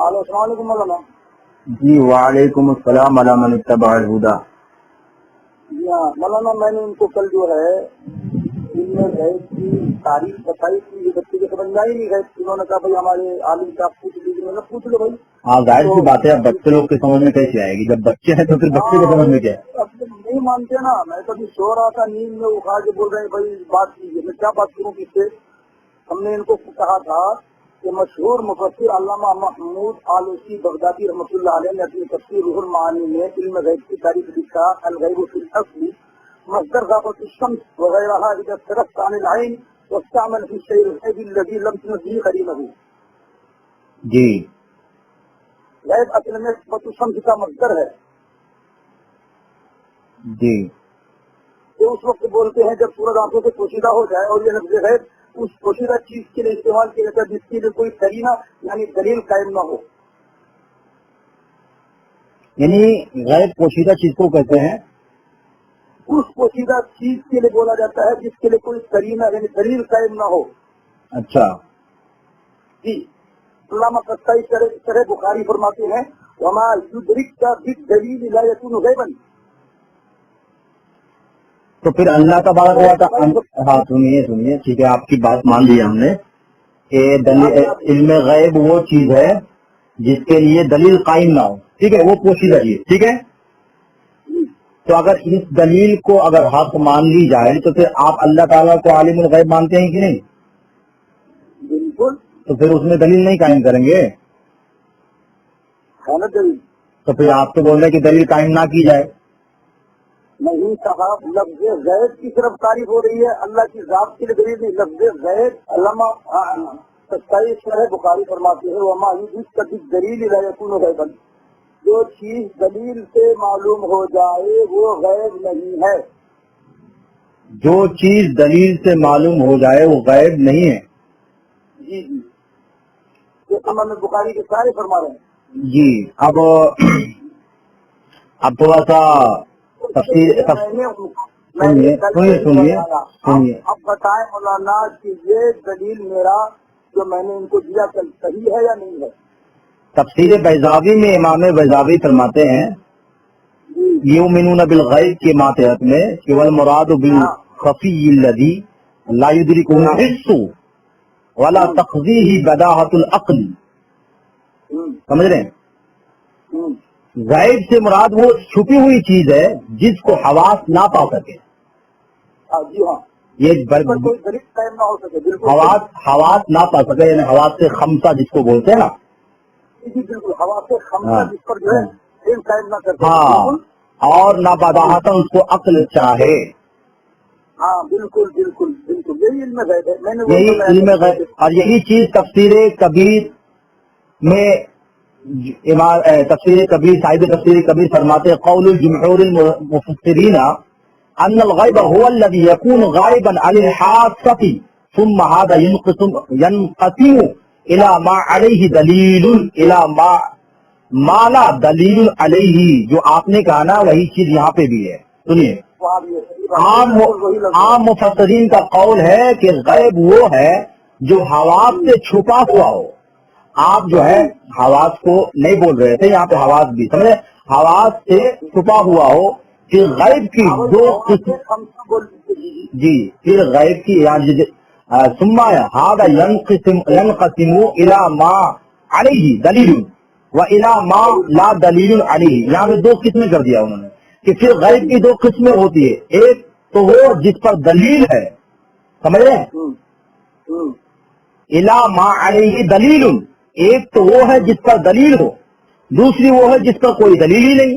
السلام علیکم مولانا. جی وعلیکم السلام علی من اتبع الہدی. جی ہاں مولانا، میں نے ان کو کل جو ہے ان میں غیب کی تاریخ بتائی تھی، یہ بچے کو سمجھ میں ہی نہیں گئے. انہوں نے کہا بھائی ہمارے عالم صاحب پوچھ لیجیے. میں نے پوچھ لو بھائی. ہاں ظاہر سی بات ہے، اب بچے لوگ کے سمجھ میں کیسے آئے گی؟ جب بچے ہیں تو پھر بچے کے سمجھ میں کیا ہے؟ اب نہیں مانتے نا. میں کبھی سو رہا تھا نیند میں، اٹھا کے بول رہے ہیں بھائی بات کیجیے. میں کیا بات کروں کس سے؟ ہم نے ان کو کہا تھا کہ مشہور مفسر علامہ محمود آلوسی بغدادی رحمۃ اللہ علیہ نے اپنی تفسیر روح المعانی میں علم غیب کی تاریخ لکھا الغیب فی الاصل مصدر ذات الشمس وغیرہ اذا صرفت عن العین واستعمل في الشيء الغیب الذي لم تنزه قرینہ. جی غیب اصل میں ذات الشمس کا مصدر ہے. جی یہ اس وقت بولتے ہیں جب سورج آنکھوں سے پوشیدہ ہو جائے، اور یہ لفظ غیب اس پوشیدہ چیز کے لیے استعمال کیا جاتا ہے جس کے لیے کوئی قرینہ یعنی دلیل قائم نہ ہو. یعنی غیب پوشیدہ چیز کو کہتے ہیں؟ اس پوشیدہ چیز کے لیے بولا جاتا ہے جس کے لیے کوئی قرینہ یعنی دلیل قائم نہ ہو. اچھا جی علامہ قصائی شرح بخاری فرماتے ہیں وما یدرک بالدلیل لا یکون غیبا. تو پھر اللہ تبارک و تعالی، ہاں سنیے ٹھیک ہے، آپ کی بات مان لی ہم نے کہ علم غیب وہ چیز ہے جس کے لیے دلیل قائم نہ ہو، ٹھیک ہے، وہ پوشیدہ چیز، ٹھیک ہے. تو اگر اس دلیل کو اگر حق مان لی جائے تو پھر آپ اللہ تعالیٰ کو عالم الغیب مانتے ہیں کہ نہیں؟ بالکل. تو پھر اس میں دلیل نہیں قائم کریں گے؟ ہے نا دلیل. تو پھر آپ تو بول رہے ہیں کہ دلیل قائم نہ کی جائے. نہیں صاحب، لفظ غیب کی طرف تعریف ہو رہی ہے، اللہ کی ذات کے لیے دلیل نہیں. لفظ غیب علامہ قصائی شرح بخاری فرماتے ہیں وما یدرک بالدلیل لا یکون غیبا. جو چیز دلیل سے معلوم ہو جائے وہ غیب نہیں ہے. جو چیز دلیل سے معلوم ہو جائے وہ غیب نہیں ہے. جی جی، یہ امام بخاری کے سارے فرما رہے ہیں. جی اب تھوڑا سا تفصیل سنیے. اب بتائیں مولانا کہ یہ دلیل میرا جو میں نے ان کو دیا صحیح ہے یا نہیں ہے؟ تفسیر بیضاوی میں امام بیضاوی فرماتے ہیں یؤمنون بالغیب کے ماتحت میں کہ والمراد بالخفی الذی لا یدرکہ الحس ولا تقضیہ بداہۃ العقل. سمجھ رہے ہیں؟ غیب سے مراد وہ چھپی ہوئی چیز ہے جس کو حواس نہ پا سکے. جی ہاں، یہ کوئی دلیل قائم نہ ہو سکے. بالکل حواس نہ پا سکے، یعنی حواس سے خمسہ جس کو بولتے ہیں نا. جی بالکل، ہوا سے خمسہ جس پر جو ہے دلیل قائم نہ کرتے. ہاں، اور نہ بداہتاً اس کو عقل چاہے. ہاں بالکل بالکل بالکل، یہی علم غیب ہے. میں نے یہی علم غیب، اور یہی چیز تفسیر کبیر میں تفسیر کبیر صاحب تفسیر کبیر فرماتے قول الجمهور المفسرین ان الغیب هو الذي يكون غائبا عن الحاسة ثم هذا ينقسم الى ما عليه دلیل الى ما لا دلیل علیہ. جو آپ نے کہا نا وہی چیز یہاں پہ بھی ہے. سنیے، عام مفسرین کا قول ہے کہ غیب وہ ہے جو حواس سے چھپا ہوا ہو. آپ جو ہے حواس کو نہیں بول رہے تھے، یہاں پہ حواس بھی سمجھے، حواس سے چھپا ہوا ہو. پھر غیب کی دو قسم، جی پھر غیب کی ثم هذا ينقسم الى ما علیہ دلیل و الى ما لا دلیل علیہ. یہاں پہ دو قسمیں کر دیا انہوں نے کہ پھر غیب کی دو قسمیں ہوتی ہے. ایک تو وہ جس پر دلیل ہے، سمجھ رہے ہیں، الى ما علیہ دلیل. ایک تو وہ ہے جس پر دلیل ہو، دوسری وہ ہے جس پر کوئی دلیل ہی نہیں.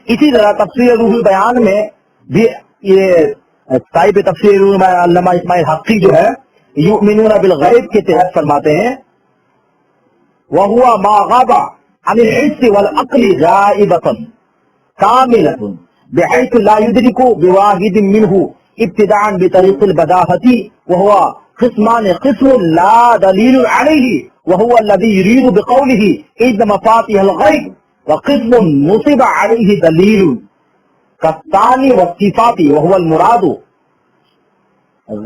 اسی طرح تفسیر روح البیان میں بھی یہ صاحب تفسیر روح البیان علامہ اسماعیل حقی جو ہے یؤمنون بالغیب کے تحت فرماتے ہیں وَهُوَ مَا غَابَ عَنِ الْحِسِّ وَالْعَقْلِ غَائِبَةً كَامِلَةٌ بِحَيْثُ لَا يُدْرِكُ بِوَاحِدٍ مِّنْهُ ابْتِدَاءً بِطَرِيقِ الْبَدَاهَةِ وَهُوَ قسمان قسم لا دلیل علیہ وهو الذي يريد بقوله اذ مفاتيح الغیب وقسم نصب علیہ دلیل كالثانی والصفات وهو المراد.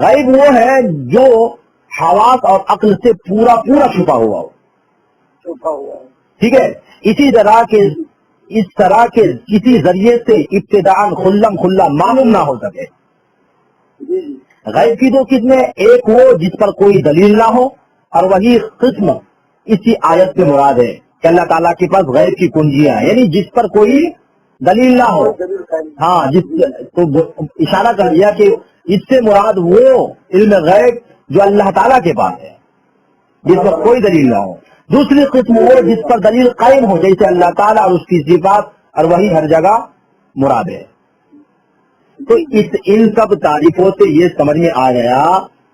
غیب وہ ہے جو حواس اور عقل سے پورا پورا چھپا ہوا ہو. چھپا ہوا ہے. ٹھیک ہے. اس طرح کے کسی ذریعے سے ابتداءً کھلم کھلا معلوم نہ ہو سکے. جی جی. غیب کی دو قسمیں، ایک وہ جس پر کوئی دلیل نہ ہو، اور وہی قسم اسی آیت سے مراد ہے کہ اللہ تعالیٰ کے پاس غیب کی کنجیاں ہیں، یعنی جس پر کوئی دلیل نہ ہو. ہاں، تو اشارہ کر دیا کہ اس سے مراد وہ علم غیب جو اللہ تعالیٰ کے پاس ہے جس پر کوئی دلیل نہ ہو. دوسری قسم وہ جس پر دلیل قائم ہو، جیسے اللہ تعالیٰ اور اس کی صفات، اور وہی ہر جگہ مراد ہے. تو ان سب تعریفوں سے یہ سمجھ میں آ گیا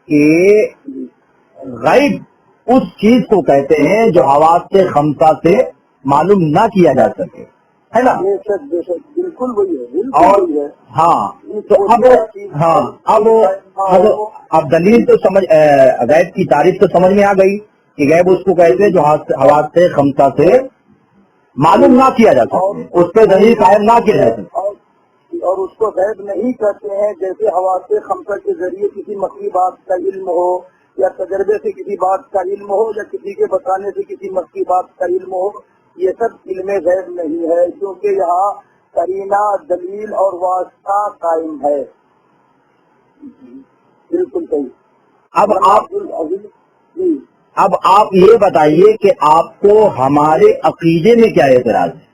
کہ غیب اس چیز کو کہتے ہیں جو حواس سے خمسہ سے معلوم نہ کیا جا سکے، ہے نا. بالکل وہی ہے. اور ہاں، تو اب دلیل تو سمجھ، غیب کی تعریف تو سمجھ میں آ گئی کہ غیب اس کو کہتے ہیں جو حواس سے خمسہ سے معلوم نہ کیا جا سکے، اس پہ دلیل قائم نہ کیا جا سکے. اور اس کو غیب نہیں کہتے ہیں جیسے حواس خمسہ کے ذریعے کسی مخفی بات کا علم ہو، یا تجربے سے کسی بات کا علم ہو، یا کسی کے بتانے سے کسی مخفی بات کا علم ہو. یہ سب علم غیب نہیں ہے، کیونکہ یہاں قرینہ، دلیل اور واسطہ قائم ہے. بالکل صحیح. اب آپ یہ بتائیے کہ آپ کو ہمارے عقیدے میں کیا اعتراض ہے؟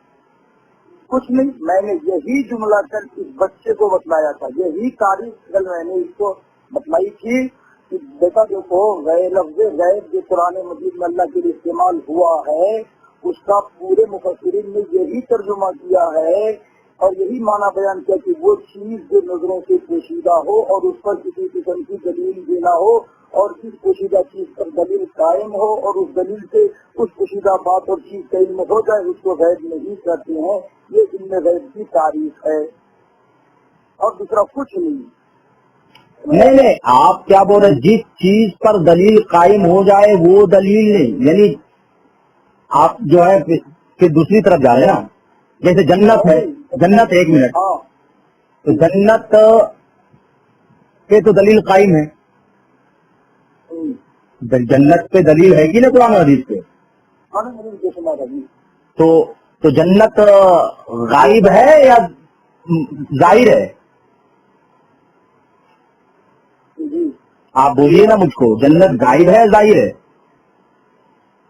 کچھ نہیں، میں نے یہی جملہ کل اس بچے کو بتلایا تھا، یہی تاریخ کل میں نے اس کو بتلائی تھی کہ بیٹا دیکھو، لفظ غیب جو قرآن مجید میں اللہ کے لیے استعمال ہوا ہے اس کا پورے مفسرین نے یہی ترجمہ کیا ہے اور یہی معنی بیان کیا کہ وہ چیز جو نظروں سے پوشیدہ ہو اور اس پر کسی قسم کی دلیل دینا ہو، اور اس پوشیدہ چیز پر دلیل قائم ہو اور اس دلیل سے اس پوشیدہ بات اور چیز کا علم ہو جائے، اس کو غیب نہیں کرتے ہیں. یہ علم غیب کی تعریف ہے اور دوسرا کچھ نہیں. نہیں، آپ کیا بول رہے؟ جس چیز پر دلیل قائم ہو جائے وہ دلیل نہیں، یعنی آپ جو ہے پھر دوسری طرف جا رہے ہیں نا. جیسے جنت ہے، جنت، ایک منٹ، تو جنت پہ تو دلیل قائم ہے، جنت پہ دلیل ہے کہ نا قرآن حدیث پہ. تو جنت غائب ہے یا ظاہر ہے؟ آپ بولیے نا مجھ کو، جنت غائب ہے ظاہر ہے؟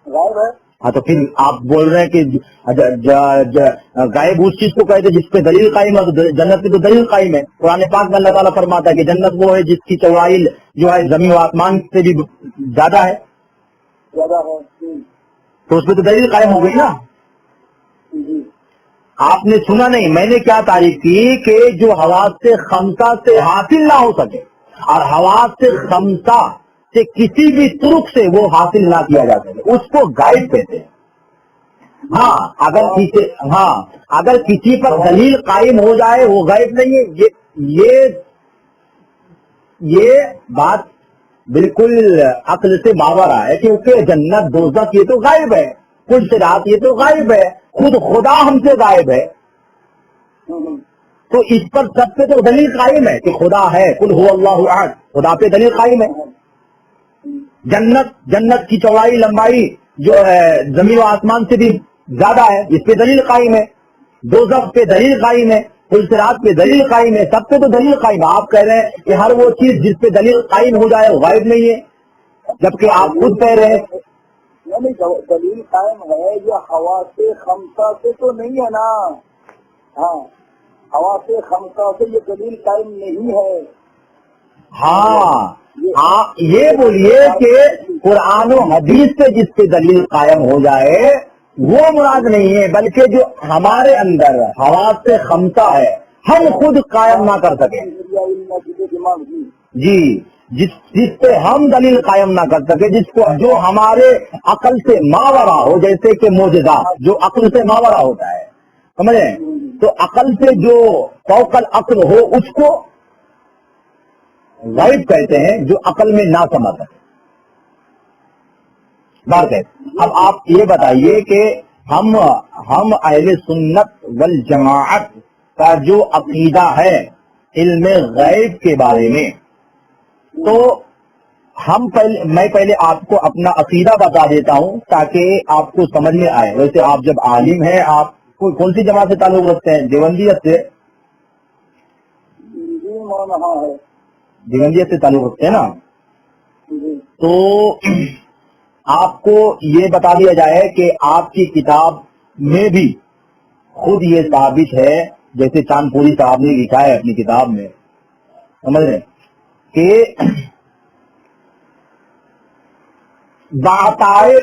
غائب ہے. ہاں، تو پھر آپ بول رہے ہیں کہ غائب اس چیز کو کہتے جس پہ دلیل قائم ہے، تو جنت پہ تو دلیل قائم ہے. قرآن پاک میں اللہ تعالیٰ فرماتا ہے کہ جنت وہ ہے جس کی چوڑائی جو ہے زمین و آسمان سے بھی زیادہ ہے، تو اس پہ تو دلیل قائم ہو گئی نا. آپ نے سنا نہیں، میں نے کیا تعریف کی کہ جو حواس سے خمسہ سے حاصل نہ ہو سکے، اور حواس سے خمسہ سے کسی بھی طرق سے وہ حاصل نہ کیا جا سکے، اس کو غائب کہتے ہیں. اگر کسی پر دلیل قائم ہو جائے وہ غائب نہیں ہے. یہ بات بالکل عقل سے باورہ ہے، کیونکہ جنت دوزخ یہ تو غائب ہے، کل صراط یہ تو غائب ہے، خود خدا ہم سے غائب ہے. تو اس پر سب پہ تو دلیل قائم ہے کہ خدا ہے، قل هو اللہ احد، خدا پہ دلیل قائم ہے. جنت کی چوڑائی لمبائی جو ہے زمین و آسمان سے بھی زیادہ ہے، اس پہ دلیل قائم ہے. دوزخ پہ دلیل قائم ہے، پل صراط پہ دلیل قائم ہے، سب پہ تو دلیل قائم ہے. آپ کہہ رہے ہیں کہ ہر وہ چیز جس پہ دلیل قائم ہو جائے وہ غائب نہیں ہے، جبکہ آپ خود کہہ رہے ہیں دلیل قائم ہے. یہ حواس خمسہ سے تو نہیں ہے نا. ہاں، حواس خمسہ سے یہ دلیل قائم نہیں ہے. ہاں، آپ یہ بولیے کہ قرآن و حدیث سے جس پہ دلیل قائم ہو جائے وہ مراد نہیں ہے، بلکہ جو ہمارے اندر حواس سے خمسہ ہے ہم خود قائم نہ کر سکیں. جی، جس پہ ہم دلیل قائم نہ کر سکے، جو ہمارے عقل سے ماورا ہو، جیسے کہ معجزات جو عقل سے ماورا ہوتا ہے، سمجھیں؟ تو عقل سے جو فوق العقل ہو اس کو غائب کہتے ہیں، جو عقل میں نہ سما سکے. بات ہے. اب آپ یہ بتائیے کہ ہم اہل سنت والجماعت کا جو عقیدہ ہے علم غیب کے بارے میں، تو میں پہلے آپ کو اپنا عقیدہ بتا دیتا ہوں تاکہ آپ کو سمجھ میں آئے. ویسے آپ جب عالم ہیں، آپ کون سی جماعت سے تعلق رکھتے ہیں؟ دیوبندیت سے؟ جی مولانا ہاں ہے دیوبندیت سے تعلق رکھتے ہیں نا؟ جی. تو آپ کو یہ بتا دیا جائے کہ آپ کی کتاب میں بھی خود یہ ثابت ہے، جیسے چاند پوری صاحب نے لکھا ہے اپنی کتاب میں، سمجھ رہے ہیں کہ بعطائے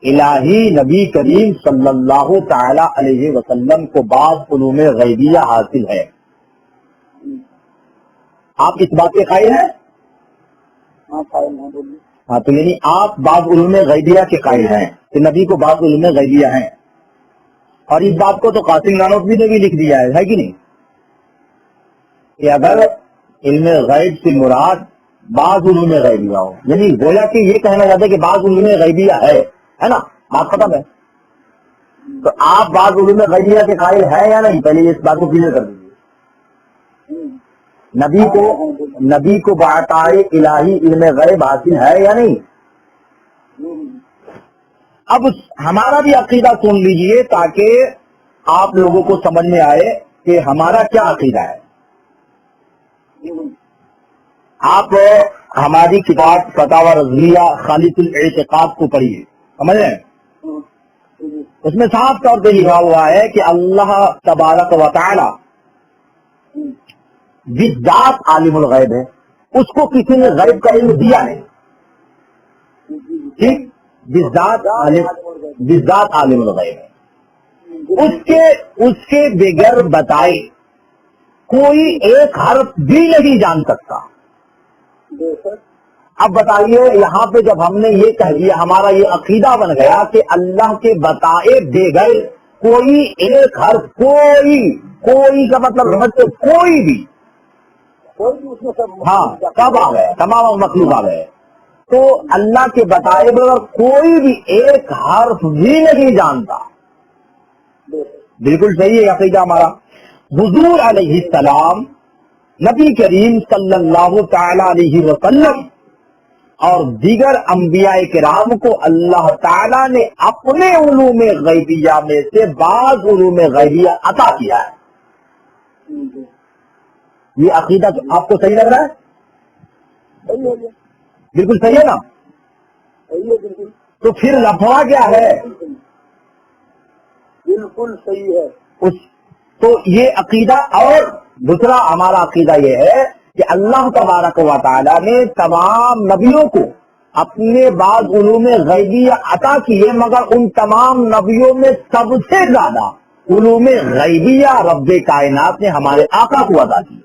الہی نبی کریم صلی اللہ تعالی علیہ وسلم کو بعض علوم غیبیہ حاصل ہے. آپ اس بات کے قائل ہیں؟ ہاں قائم ہیں. بولیے. ہاں، تو یعنی آپ بعض علوم غیبیہ کے قائل ہیں کہ نبی کو بعض علوم غیبیہ ہیں، اور اس بات کو تو قاسم نانوتوی نے بھی لکھ دیا ہے کہ نہیں، کہ اگر علم غیب سے مراد بعض علوم غیبیہ ہو، یعنی گویا کہ یہ کہنا جاتا ہے کہ بعض علوم غیبیہ ہے نا، بات ختم ہے. تو آپ بعض علوم غیبیہ کے قائل ہیں یا نہیں؟ پہلے اس بات کو کلیئر کر دیجیے. نبی کو بعطائے الہی علم غیب حاصل ہے یا نہیں؟ اب ہمارا بھی عقیدہ سن لیجئے تاکہ آپ لوگوں کو سمجھ میں آئے کہ ہمارا کیا عقیدہ ہے. آپ ہماری کتاب فتاوی رضویہ خالص الاعتقاد کو پڑھیے، سمجھ رہے ہیں؟ اس میں صاف طور پہ لکھا ہوا ہے کہ اللہ تبارک و تعالی بالذات عالم الغیب ہے، اس کو کسی نے غیب کا علم دیا نہیں. ٹھیک، بالذات عالم الغیب ہے، اس کے بغیر بتائے کوئی ایک حرف بھی نہیں جان سکتا. اب بتائیے، یہاں پہ جب ہم نے یہ کہہ دیا، ہمارا یہ عقیدہ بن گیا کہ اللہ کے بتائے بغیر کوئی ایک حرف، کوئی کا مطلب سمجھتے، کوئی بھی، ہاں سب آ گئے، تمام مخلوق آ گئے. تو اللہ کے بتائے بغیر کوئی بھی ایک حرف بھی نہیں جانتا. بالکل صحیح ہے عقیدہ ہمارا. حضور علیہ السلام، نبی کریم صلی اللہ تعالی علیہ وسلم اور دیگر انبیاء کرام کو اللہ تعالی نے اپنے علوم غیبیہ میں سے بعض علوم غیبیہ عطا کیا ہے. یہ عقیدہ آپ کو صحیح لگ رہا ہے؟ بالکل صحیح ہے نا؟ تو پھر لفظ کیا ہے؟ بالکل صحیح ہے. تو یہ عقیدہ. اور دوسرا ہمارا عقیدہ یہ ہے کہ اللہ تبارک و تعالی نے تمام نبیوں کو اپنے بعض علوم غیبیہ عطا کیے، مگر ان تمام نبیوں میں سب سے زیادہ علوم غیبیہ رب کائنات نے ہمارے آقا کو عطا کی.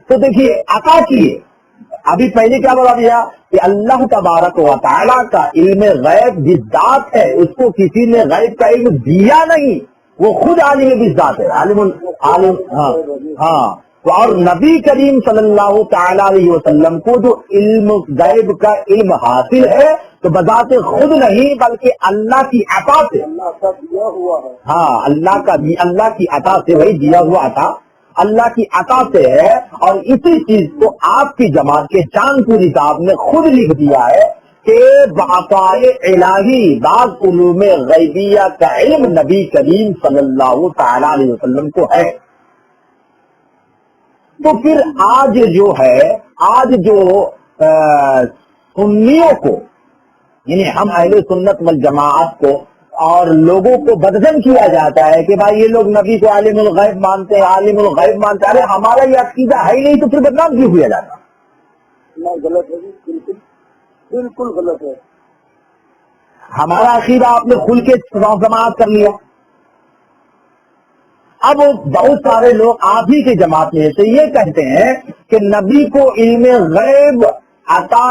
تو دیکھیے عطا کیے. ابھی پہلے کیا بتا دیا کہ اللہ تبارک و تعالی کا علم غیب بالذات ہے، اس کو کسی نے غیب کا علم دیا نہیں، وہ خود عالم بالذات ہے، عالم. ہاں. اور نبی کریم صلی اللہ تعالی علیہ وسلم کو جو علم غیب کا علم حاصل ہے تو بذات خود نہیں بلکہ اللہ کی عطا سے. ہاں، اللہ کی عطا سے، وہی دیا ہوا عطا اللہ کی عطا سے ہے. اور اسی چیز کو آپ کی جماعت کے چاند پوری صاحب نے خود لکھ دیا ہے کہ بعطائے الہی بعض علوم غیبیہ کا علم نبی کریم صلی اللہ تعالی علیہ وسلم کو ہے. تو پھر آج جو سنیوں کو، یعنی ہم اہل سنت والجماعت کو اور لوگوں کو بدزن کیا جاتا ہے کہ بھائی یہ لوگ نبی کو عالم الغیب مانتے ہیں، عالم الغیب مانتے ہیں. ارے ہمارا یہ عقیدہ ہے ہی نہیں تو پھر بدنام کیوں کیا جاتا؟ غلط ہے، بالکل غلط ہے. ہمارا عقیدہ آپ نے کھل کے سماعت کر لیا. اب بہت سارے لوگ آپ ہی کے جماعت میں سے یہ کہتے ہیں کہ نبی کو علم غیب عطا،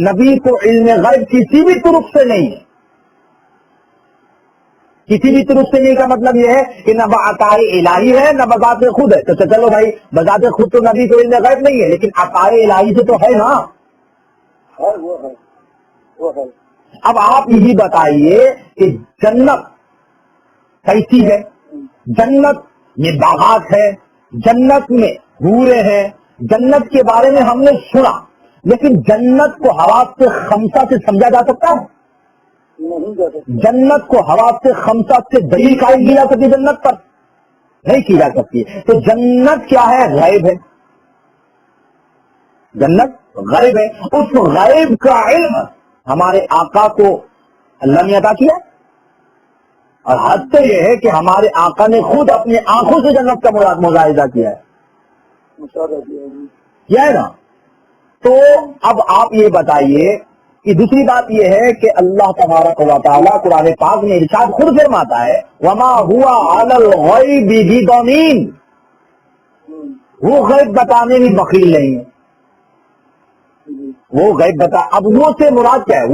نبی کو علم غیب کسی بھی طرف سے نہیں ہے. کسی بھی طرف سے نہیں کا مطلب یہ ہے کہ نہ عطائے الہی ہے نہ بذات خود ہے. تو چلو بھائی، بذات خود تو نبی کو علم غیب نہیں ہے، لیکن عطائے الہی سے تو ہے نا. وہ ہے. اب آپ یہ بتائیے کہ جنت کیسی ہے؟ جنت یہ باغات ہے، جنت میں حوریں ہیں، جنت کے بارے میں ہم نے سنا، لیکن جنت کو حواس سے خمسہ سے سمجھا جا سکتا ہے؟ نہیں جا سکتا. جنت کو حواس سے خمسہ سے دلیل قائم کی جا سکتی جنت پر؟ نہیں کی جا سکتی. تو جنت کیا ہے؟ غیب ہے. جنت غیب ہے. اس غیب کا علم ہمارے آقا کو اللہ نے عطا کیا، اور حد تو یہ ہے کہ ہمارے آقا نے خود اپنی آنکھوں سے جنت کا مشاہدہ کیا ہے. مشاہدہ کیا. کیا ہے نا؟ تو اب آپ یہ بتائیے کہ دوسری بات یہ ہے کہ اللہ تبارک و تعالیٰ قرآن پاک میں ارشاد خود فرماتا ہے وما ہوا علی الغیب بضنین، وہ غیب بتانے میں بخیل نہیں ہے. وہ غیب بتا، اب وہ سے مراد کیا ہے؟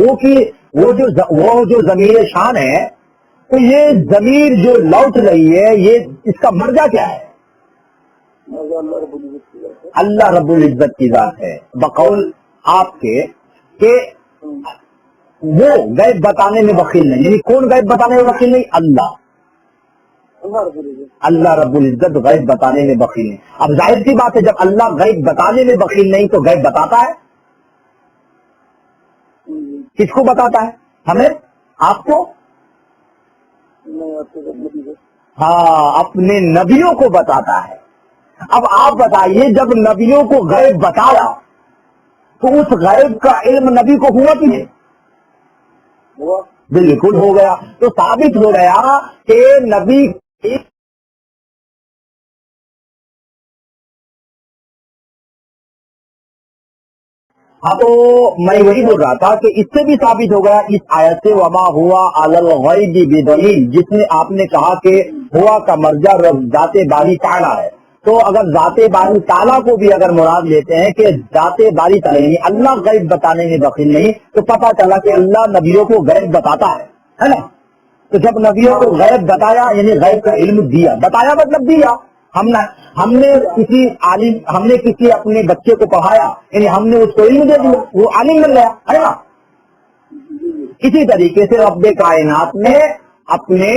وہ جو ضمیر شان ہے، تو یہ ضمیر جو لوٹ رہی ہے، یہ اس کا مرجع کیا ہے؟ اللہ رب العزت کی ذات ہے. بقول آپ کے کہ وہ غیب بتانے میں بخیل نہیں. یعنی کون غیب بتانے میں بخیل نہیں؟ اللہ. اللہ رب العزت غیب بتانے میں بخیل نہیں. اب ظاہر سی بات ہے جب اللہ غیب بتانے میں بخیل نہیں تو غیب بتاتا ہے؟ کس کو بتاتا ہے؟ ہمیں؟ آپ کو؟ ہاں، اپنے نبیوں کو بتاتا ہے. اب آپ بتائیے جب نبیوں کو غیب بتایا تو اس غیب کا علم نبی کو ہوا کہ نہیں؟ بالکل ہو گیا. تو ثابت ہو گیا کہ نبی تو میں وہی بول رہا تھا کہ اس سے بھی ثابت ہو گیا اس آیت سے وما ہوا علی الغیب بدلیل، جس میں آپ نے کہا کہ ہوا کا مرجع ذات باری تعالیٰ ہے. تو اگر ذات باری تعالیٰ کو بھی اگر مراد لیتے ہیں کہ ذات باری تعالیٰ یعنی اللہ غیب بتانے میں بخیل نہیں، تو پتہ چلا کہ اللہ نبیوں کو غیب بتاتا ہے نا. تو جب نبیوں کو غیب بتایا یعنی غیب کا علم دیا، بتایا مطلب دیا. ہم نے کسی عالم، ہم نے کسی اپنے بچے کو پڑھایا یعنی ہم نے اس کو علم دے دیا، وہ عالم بن گیا ہے نا. اسی طریقے سے رب کائنات نے اپنے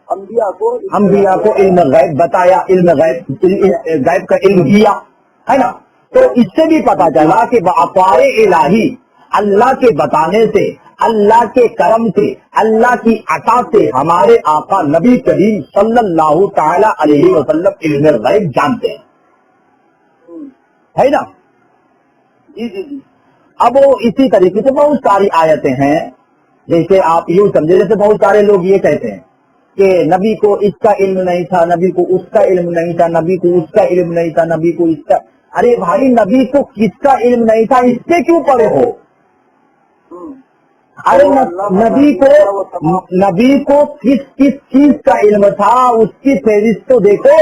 انبیاء کو علم غیب بتایا، علم غیب کا علم دیا ہے نا. تو اس سے بھی پتا چلا کہ بعطاء الہی، اللہ کے بتانے سے، اللہ کے کرم سے، اللہ کی عطا سے ہمارے آقا نبی کریم صلی اللہ تعالی علیہ وسلم علم غیب جانتے ہیں، ہے نا. اب وہ اسی طریقے سے بہت ساری آیتیں ہیں. جیسے آپ یوں سمجھے، جیسے بہت سارے لوگ یہ کہتے ہیں کہ نبی کو اس کا علم نہیں تھا، نبی کو اس کا علم نہیں تھا، نبی کو اس کا علم نہیں تھا، نبی کو اس کا. ارے بھائی، نبی کو کس کا علم نہیں تھا اس سے کیوں پڑے ہو؟ ارے نبی کو کس چیز کا علم تھا اس کی فہرست تو دیکھو.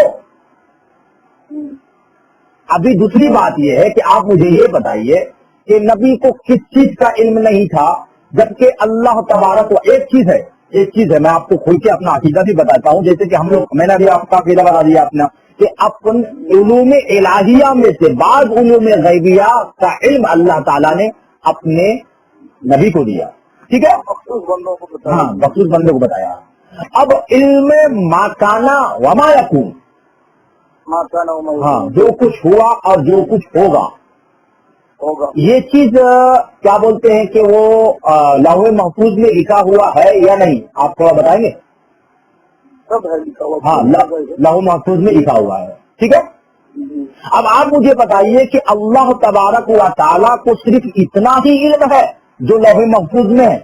ابھی دوسری بات یہ ہے کہ آپ مجھے یہ بتائیے کہ نبی کو کس چیز کا علم نہیں تھا، جبکہ اللہ تبارک و ایک چیز ہے میں آپ کو کھول کے اپنا عقیدہ بھی بتاتا ہوں. جیسے کہ ہم لوگ، میں نے ابھی آپ کا عقیدہ بتا دیا اپنا، کہ اپن علوم الہیہ میں سے بعض علوم غیبیہ کا علم اللہ تعالیٰ نے اپنے نبی کو دیا. ٹھیک ہے، ہاں، مخصوص بندوں کو بتایا. اب علم ما کانا وما یکون، ہاں، جو کچھ ہوا اور جو کچھ ہوگا، یہ چیز کیا بولتے ہیں کہ وہ لوح محفوظ میں لکھا ہوا ہے یا نہیں؟ آپ تھوڑا بتائیں گے. ہاں، لوح محفوظ میں لکھا ہوا ہے. ٹھیک ہے. اب آپ مجھے بتائیے کہ اللہ تبارک و تعالیٰ کو صرف اتنا ہی علم ہے جو لوح محفوظ میں ہے؟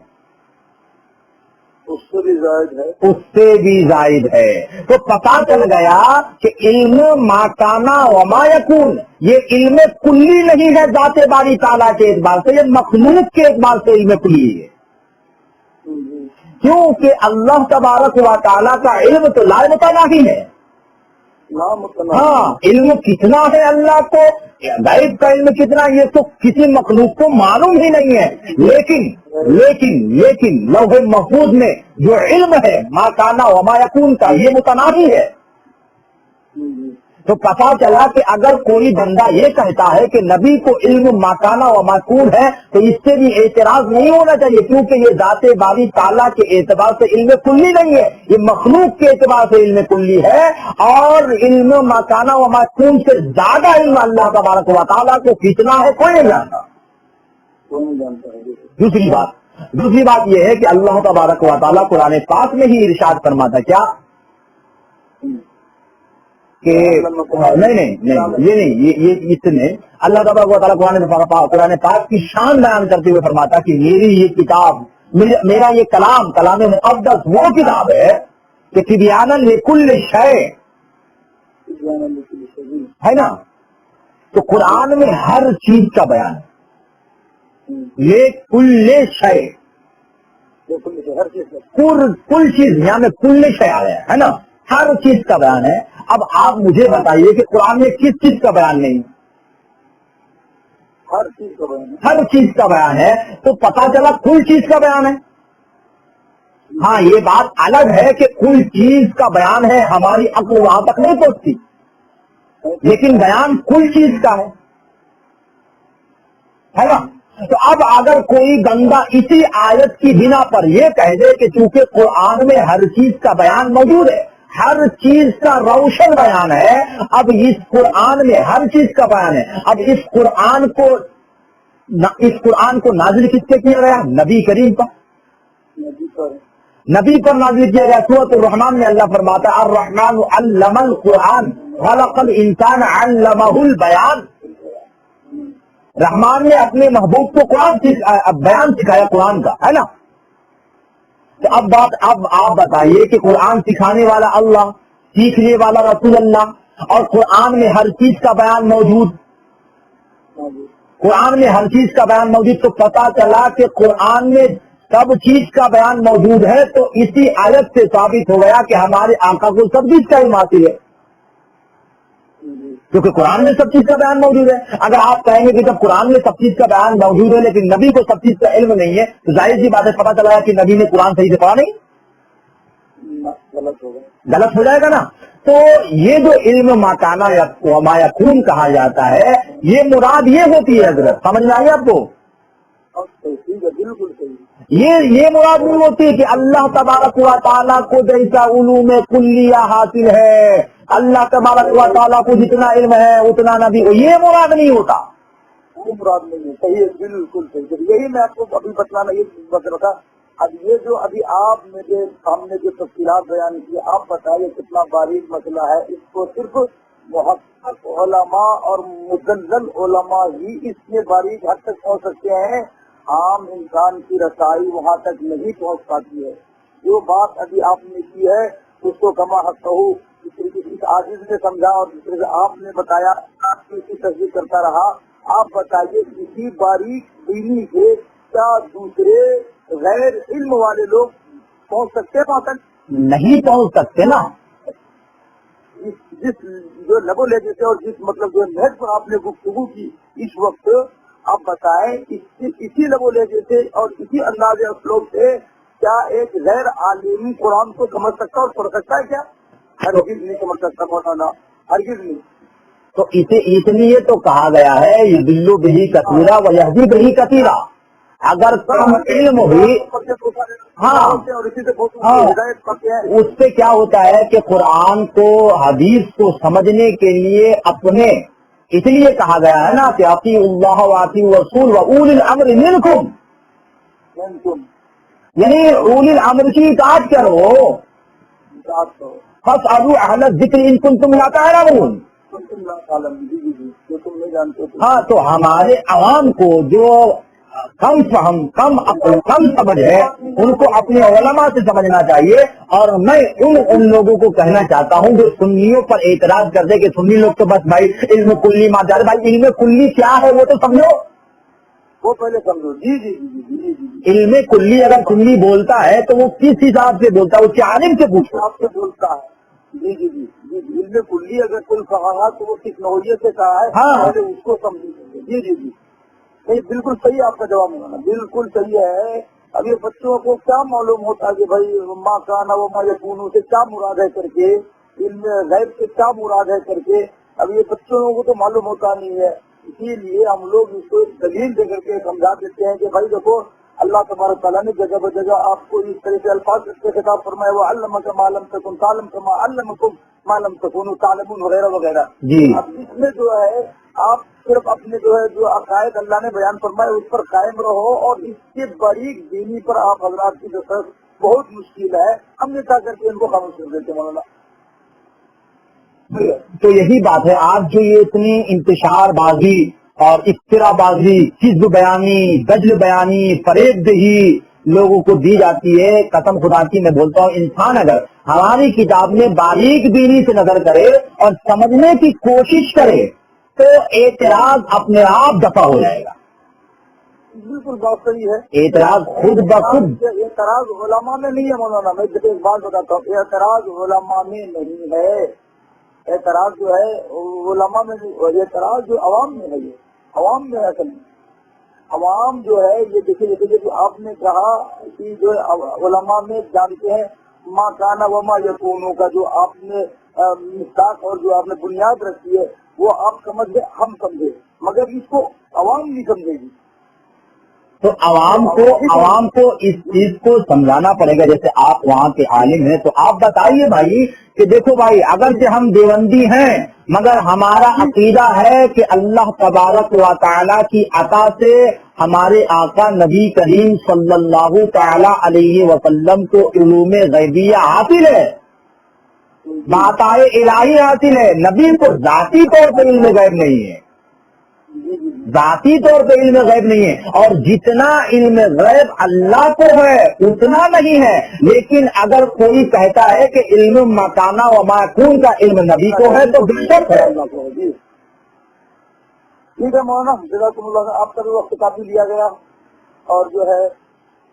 اس سے بھی زائد ہے. تو پتا چل گیا کہ علم ما کانا وما یکون یہ علم کلی نہیں ہے ذات باری تعالیٰ کے اعتبار سے، یہ مخلوق کے اعتبار سے علم کلی ہے. کیونکہ اللہ تبارک و تعالیٰ کا علم تو لا متناہی ہے. ہاں، علم کتنا ہے اللہ کو، غیب کا علم کتنا، یہ تو کسی مخلوق کو معلوم ہی نہیں ہے. لیکن لوح محفوظ میں جو علم ہے ما کانا وما یکون کا، یہ متناہی ہے. تو پتا چلا کہ اگر کوئی بندہ یہ کہتا ہے کہ نبی کو علم ماکانہ و معقول ہے تو اس سے بھی اعتراض نہیں ہونا چاہیے، کیونکہ یہ ذات باری تعالیٰ کے اعتبار سے علم کلی نہیں ہے، یہ مخلوق کے اعتبار سے علم کلی ہے، اور علم ماکانہ و معقول سے زیادہ علم اللہ تبارک و تعالیٰ کو کتنا ہے کوئی نہیں جانتا۔ دوسری بات یہ ہے کہ اللہ تبارک و تعالیٰ قرآن پاک میں ہی ارشاد فرماتا کیا کہ نہیں یہ نہیں، یہ اس میں اللہ تبارک و تعالیٰ قرآن پاک کی شان بیان کرتے ہوئے فرماتا کہ میری یہ کتاب، میرا یہ کلام مقدس وہ کتاب ہے کہ تبیانا لکل شیء ہے نا، تو قرآن میں ہر چیز کا بیان ہے، یہ کل شیء، کل چیز یہاں میں کل شیء آیا ہے نا، ہر چیز کا بیان ہے۔ اب آپ مجھے بتائیے کہ قرآن میں کس چیز کا بیان نہیں؟ ہر چیز کا بیان ہے، تو پتا چلا کل چیز کا بیان ہے۔ ہاں یہ بات الگ ہے کہ کل چیز کا بیان ہے، ہماری عقل وہاں تک نہیں پہنچتی، لیکن بیان کل چیز کا ہے نا۔ تو اب اگر کوئی بندہ اسی آیت کی بنا پر یہ کہہ دے کہ چونکہ قرآن میں ہر چیز کا بیان موجود ہے، ہر چیز کا روشن بیان ہے، اب اس قرآن میں ہر چیز کا بیان ہے، اب اس قرآن کو نازل کس سے کیا گیا؟ نبی کریم پر، نبی پر نازل کیا گیا۔ سورۃ الرحمن میں اللہ فرماتا ہے الرحمن علم القرآن خلق الانسان علمہ البیان، رحمان نے اپنے محبوب کو بیان سکھایا قرآن کا، ہے نا۔ تو اب آپ بتائیے کہ قرآن سکھانے والا اللہ، سیکھنے والا رسول اللہ، اور قرآن میں ہر چیز کا بیان موجود، قرآن میں ہر چیز کا بیان موجود، تو پتا چلا کہ قرآن میں سب چیز کا بیان موجود ہے، تو اسی آیت سے ثابت ہو گیا کہ ہمارے آقا کو سب چیز کا علم حاصل ہے، کیونکہ قرآن میں سب چیز کا بیان موجود ہے۔ اگر آپ کہیں گے کہ جب قرآن میں سب چیز کا بیان موجود ہے لیکن نبی کو سب چیز کا علم نہیں ہے، تو ظاہر سی بات ہے پتہ چلا کہ نبی نے قرآن صحیح سے پڑھا نہیں، غلط ہو جائے گا نا۔ تو یہ جو علم ماکانہ یا ما یکون کہا جاتا ہے، یہ مراد یہ ہوتی ہے، حضرت سمجھ میں آئی آپ کو؟ یہ مراد نہیں ہوتی کہ اللہ تبارک و تعالیٰ کو جیسا علوم کلیہ حاصل ہے، اللہ تبارک و تعالیٰ کو جتنا علم ہے اتنا نبی کو، یہ مراد نہیں ہوتا، وہ مراد نہیں ہے۔ صحیح ہے، بالکل صحیح۔ یہی میں آپ کو ابھی بتلانا یہ بتا تھا۔ اب یہ جو ابھی آپ میرے سامنے جو تفصیلات بیان کی، آپ بتائیے کتنا باریک مسئلہ ہے، اس کو صرف محقق علماء اور مدلل علماء ہی اس میں باریک حد تک پہنچ سکتے ہیں، عام انسان کی رسائی وہاں تک نہیں پہنچ پاتی ہے۔ جو بات ابھی آپ نے کی ہے اس کو کما حق کہو، اس عاجز نے سمجھا اور دوسرے سے آپ نے بتایا، آپ کی تصدیق کرتا رہا۔ آپ بتائیے کسی باریک بینی سے کیا دوسرے غیر علم والے لوگ پہنچ سکتے ہیں وہاں تک؟ نہیں پہنچ سکتے نا۔ جس جو لبو لہجے سے اور جس مطلب جو نہج پر آپ نے گفتگو کی اس وقت، آپ بتائیں اسی لبو لہجے سے اور اسی انداز اسلوب سے کیا ایک غیر عالمی قرآن کو سمجھ سکتا اور پڑھ سکتا ہے؟ کیا ہرگز نہیں سمجھ سکتا مولانا، ہرگز نہیں۔ تو اسے اس لیے تو کہا گیا ہے یضل بہ کثیرا ویہدی بہ کثیرا، اگر کم علم ہوئی اس سے کیا ہوتا ہے کہ قرآن کو حدیث کو سمجھنے کے لیے اپنے، اس لیے کہا گیا ہے نا کہ اطیعوا اللہ واطیعوا الرسول واولی الامر منکم، یعنی اولی الامر کی اطاعت کرو، فاسألوا اہل الذکر ان کنتم لا تعلمون۔ ہاں تو ہمارے عوام کو جو کم فہم، کم عقل، کم سمجھ ہے، ان کو اپنے علماء سے سمجھنا چاہیے۔ اور میں ان لوگوں کو کہنا چاہتا ہوں جو سنیوں پر اعتراض کر دے کہ سنی لوگ تو بس بھائی علم کلی مات جاتے، بھائی علم کلی کیا ہے وہ تو سمجھو، وہ پہلے سمجھو۔ جی جی جی جی جی، علم کلی اگر سنی بولتا ہے تو وہ کس حساب سے بولتا ہے، اس کے عالم سے پوچھو، آپ سے بولتا ہے۔ جی جی جی جی، علم کلی اگر کوئی کہا تو وہ کس نوعیت سے کہا ہے، ہاں پہلے اس کو سمجھیے۔ جی جی جی، نہیں بالکل صحیح آپ کا جواب ہونا، بالکل صحیح ہے۔ اب یہ بچوں کو کیا معلوم ہوتا ہے کہ بھائی ماں کانا وہ ماں یکون سے کیا مراد ہے کر کے، علم غیب سے کیا مراد ہے کر کے اب یہ بچوں کو تو معلوم ہوتا نہیں ہے، اسی لیے ہم لوگ اس کو دلیل دے کر کے سمجھا دیتے ہیں کہ بھائی دیکھو اللہ تبارک تعالیٰ نے جگہ بجگہ آپ کو اس طرح سے الفاظ سے خطاب فرمایا، وہ علمک ما لم تکن تعلم کما علمکم ما لم تکونوا تعلمون وغیرہ وغیرہ. جی اب اس میں جو ہے آپ صرف اپنے جو ہے جو عقائد اللہ نے بیان فرمائے اس پر قائم رہو، اور اس کے باریک دینی پر آپ حضرات کی دسترس بہت مشکل ہے. ہم نے کیا کر کے ان کو خاموش کر دیتے مولانا. تو یہی بات ہے، آج جو یہ اتنی انتشار بازی اور افترا بازی، کذب بیانی، دجل بیانی، فریب دہی لوگوں کو دی جاتی ہے، قسم خدا کی میں بولتا ہوں انسان اگر ہماری کتاب میں باریک بینی سے نظر کرے اور سمجھنے کی کوشش کرے تو اعتراض اپنے آپ دفع ہو جائے گا. بالکل بات صحیح ہے. اعتراض خود بخود اعتراض علماء میں نہیں ہے مولانا. میں ایک بات بتاتا ہوں، اعتراض علماء میں نہیں ہے. اعتراض جو ہے علماء میں نہیں، اعتراض جو عوام میں ہے، یہ عوام میں اصل میں عوام جو ہے یہ دیکھیے جو آپ نے کہا کہ جو علماء میں جانتے ہیں ماں کانا وما یکونو کا جو آپ نے مستاق اور جو آپ نے بنیاد رکھی ہے وہ آپ سمجھ گئے، ہم سمجھے، مگر اس کو عوام نہیں سمجھے گی. تو عوام کو اس چیز کو سمجھانا پڑے گا. جیسے آپ وہاں کے عالم ہیں تو آپ بتائیے بھائی کہ دیکھو بھائی اگرچہ ہم دیوبندی ہیں مگر ہمارا عقیدہ ہے کہ اللہ تبارک و تعالیٰ کی عطا سے ہمارے آقا نبی کریم صلی اللہ تعالی علیہ وسلم کو علوم غیبیہ حاصل ہے، باتائے الہی حاصل ہے. نبی کو ذاتی طور پر علم غیب نہیں ہے، ذاتی طور پہ علم غیب نہیں ہے، اور جتنا علم غیب اللہ کو ہے اتنا نہیں ہے. لیکن اگر کوئی کہتا ہے کہ علم مکانہ و معقول کا علم نبی کو ہے تو بے شک ہے. ٹھیک ہے مولانا، جزاکم اللہ. آپ کا بھی وقت کافی لیا گیا اور جو ہے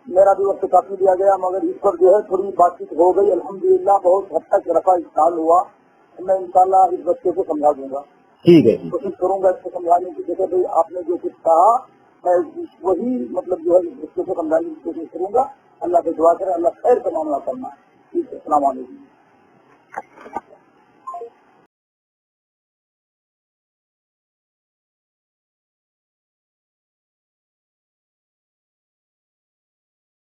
میرا بھی وقت کافی لیا گیا، مگر اس پر جو ہے تھوڑی بات چیت ہو گئی الحمدللہ. بہت حد تک رفع اشکال ہوا. میں انشاءاللہ اس بچے کو سمجھا دوں گا، ٹھیک ہے. کوشش کروں گا اس کو سمجھانے کی. دیکھے بھائی آپ نے جو کچھ کہا میں وہی مطلب جو ہے اس بچے کو سمجھانے کی کوشش کروں گا. اللہ سے دعا کریں، اللہ خیر کا معاملہ کرنا. ٹھیک ہے، السلام علیکم.